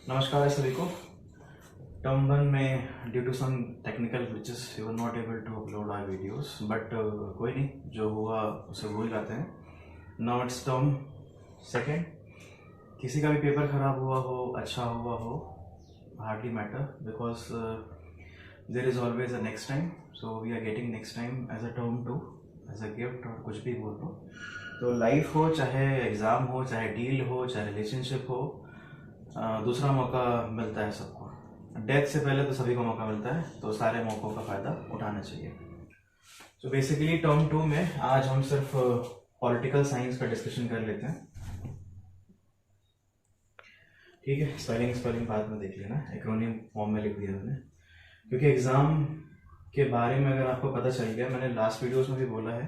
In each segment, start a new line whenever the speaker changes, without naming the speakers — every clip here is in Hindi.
नमस्कार सभी को। टर्म वन में due to some technical glitches we were not able to upload our videos, but कोई नहीं, जो हुआ उसे भूल जाते हैं। Now it's term second. किसी का भी पेपर ख़राब हुआ हो, अच्छा हुआ हो, hardly matter, because there is always a next time. So we are getting next time as a term two, as a gift, और कुछ भी बोल लो। तो लाइफ हो, चाहे एग्ज़ाम हो, चाहे डील हो, चाहे रिलेशनशिप हो, दूसरा मौका मिलता है सबको। डेथ से पहले तो सभी को मौका मिलता है, तो सारे मौक़ों का फ़ायदा उठाना चाहिए। तो बेसिकली टर्म टू में आज हम सिर्फ पॉलिटिकल साइंस का डिस्कशन कर लेते हैं, ठीक है। स्पेलिंग बाद में देख लेना, एक्रोनिम फॉर्म में लिख दिया मैंने, क्योंकि एग्ज़ाम के बारे में अगर आपको पता चल गया, मैंने लास्ट वीडियोस में भी बोला है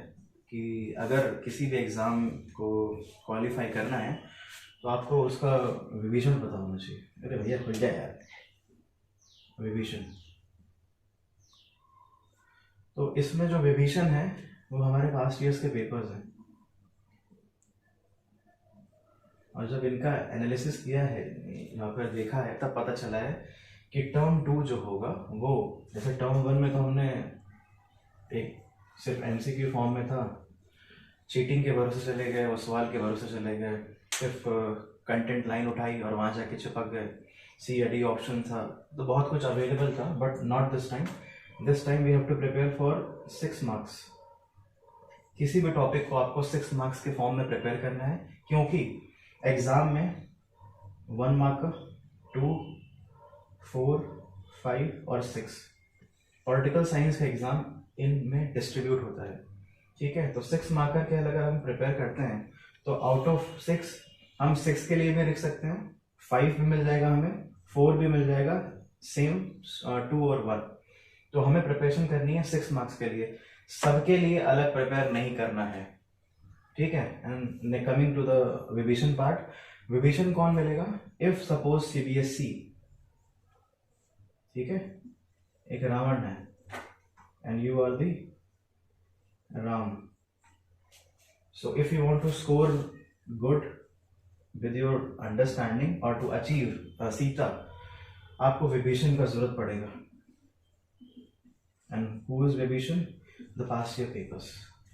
कि अगर किसी भी एग्ज़ाम को क्वालिफाई करना है तो आपको उसका विभीषण पता होना चाहिए। अरे भैया खुल जाए यार, विभीषण। तो इसमें जो विभीषण है वो हमारे पास्ट ईयर्स के पेपर्स हैं, और जब इनका एनालिसिस किया है या फिर देखा है, तब पता चला है कि टर्म टू जो होगा वो, जैसे टर्म वन में तो हमने एक सिर्फ एमसीक्यू फॉर्म में था, चीटिंग के भरोसे चले गए, वो सवाल के भरोसे चले गए, सिर्फ कंटेंट लाइन उठाई और वहाँ जाके चिपक गए, सी या डी ऑप्शन था, तो बहुत कुछ अवेलेबल था, but not this time. This time we have to prepare for 6 marks. किसी भी टॉपिक को आपको 6 मार्क्स के फॉर्म में प्रिपेयर करना है, क्योंकि एग्ज़ाम में 1 मार्क, 2, 4, 5 और 6 पॉलिटिकल साइंस का एग्ज़ाम इनमें डिस्ट्रीब्यूट होता है, ठीक है। तो 6 मार्कर के अगर हम प्रिपेयर करते हैं तो आउट ऑफ 6 हम 6 के लिए भी लिख सकते हैं, 5 भी मिल जाएगा हमें, 4 भी मिल जाएगा, सेम 2 और 1। तो हमें प्रिपरेशन करनी है 6 मार्क्स के लिए, सबके लिए अलग प्रिपेयर नहीं करना है, ठीक है। And coming to the Vibhishan part, Vibhishan कौन मिलेगा? इफ सपोज सीबीएसई, ठीक है, एक रावण है and you are the Ram. So if you want to score good with your understanding or to achieve Sita, आपको विभीषण का जरूरत पड़ेगा। And who is Vibhishan? The past year papers।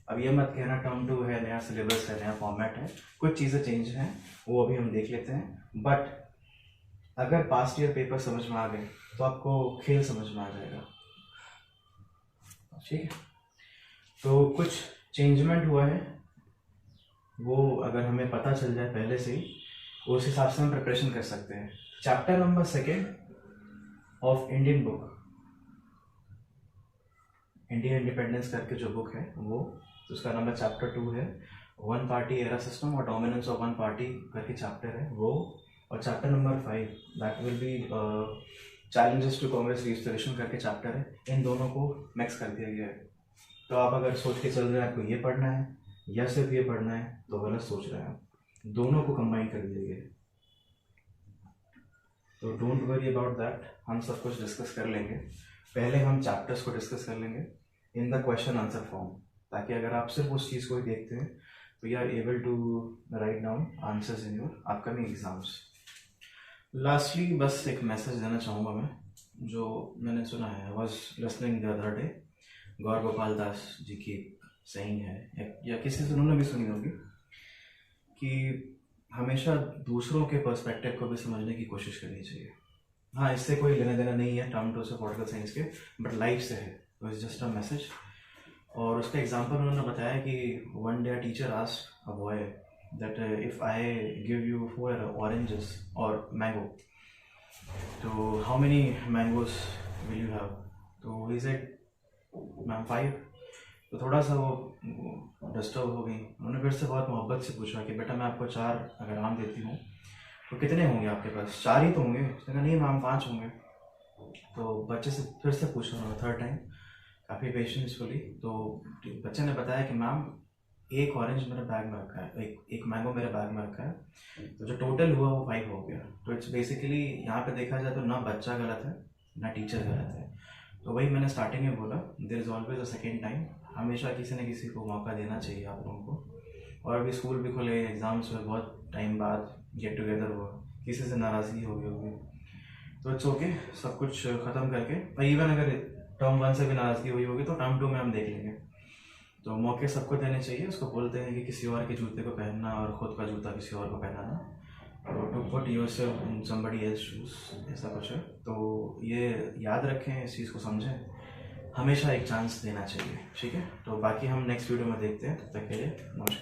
अब ये मत कहना टर्म टू है, नया सिलेबस है, नया फॉर्मेट है, कुछ चीज़ें चेंज हैं, वो अभी हम देख लेते हैं। बट अगर पास्ट ईयर पेपर समझ में आ गए तो आपको खेल समझ में आ जाएगा, ठीक है। तो कुछ चेंजमेंट हुआ है, वो अगर हमें पता चल जाए पहले से ही, उस हिसाब से हम प्रिपरेशन कर सकते हैं। Chapter number 2 of Indian book, Indian independence करके जो बुक है वो, तो उसका नंबर चैप्टर 2 है। वन पार्टी एरा सिस्टम और डोमिनेंस ऑफ वन पार्टी करके चैप्टर है वो। और chapter number 5 that will be challenges to Congress restoration करके चैप्टर है। इन दोनों को मिक्स कर दिया गया है। तो आप अगर सोच के चल रहे हैं आपको ये पढ़ना है या सिर्फ ये पढ़ना है, तो गलत सोच रहे हैं, दोनों को कंबाइन कर दिया गया है। तो डोंट वरी अबाउट दैट, हम सब कुछ डिस्कस कर लेंगे। पहले हम चैप्टर्स को डिस्कस कर लेंगे in the question answer form, ताकि अगर आप सिर्फ उस चीज़ को ही देखते हैं तो you are able to write down answers in your upcoming exams. Lastly बस एक मैसेज देना चाहूँगा मैं, जो मैंने सुना है, I was listening the other day, Gaur Gopal Das ji की सेइंग है, या किसी से उन्होंने भी सुनी होगी, कि हमेशा दूसरों के पर्सपेक्टिव को भी समझने की कोशिश करनी चाहिए। हाँ, इससे कोई लेना देना नहीं है टर्म टू से पॉलिटिकल साइंस के, बट लाइफ से है, तो इट्स जस्ट अ मैसेज। और उसका एग्जांपल उन्होंने बताया कि one day a teacher asked a boy that if I give you 4 oranges और मैंगो, तो how many mangoes will you have? तो ही सेड मैम 5। तो थोड़ा सा वो डिस्टर्ब हो गई। उन्होंने फिर से बहुत मोहब्बत से पूछा कि बेटा मैं आपको 4 अगर आम देती हूँ तो कितने होंगे आपके पास? 4 ही तो होंगे। उसने कहा नहीं मैम 5 होंगे। तो बच्चे से फिर से पूछा उन्होंने 3rd टाइम, काफ़ी पेशेंसफुली। तो बच्चे ने बताया कि मैम 1 ऑरेंज मेरे बैग में रखा है, एक मैंगो मेरे बैग में रखा है, तो जो टोटल हुआ वो 5 हो गया। तो इट्स बेसिकली, यहाँ पे देखा जाए तो ना बच्चा गलत है ना टीचर गलत है। तो वही मैंने स्टार्टिंग में बोला, there is always a second time. हमेशा किसी न किसी को मौका देना चाहिए आप लोगों को। और अभी स्कूल भी खुले, एग्ज़ाम्स हुए, बहुत टाइम बाद गेट टुगेदर हुआ, किसी से नाराज़गी हो गई होगी, तो इट्स ओके, सब कुछ ख़त्म करके, इवन अगर टर्म 1 से भी नाराज़गी हुई होगी तो टर्म 2 में हम देख लेंगे। तो मौके सबको देने चाहिए। उसको बोलते हैं कि किसी और के जूते को पहनना और ख़ुद का जूता किसी और को पहनाना, तो to put yourself in somebody else shoes, ऐसा कुछ है। तो ये याद रखें, इस चीज़ को समझें, हमेशा एक चांस देना चाहिए, ठीक है। तो बाकी हम नेक्स्ट वीडियो में देखते हैं, तब तक के लिए नमस्कार।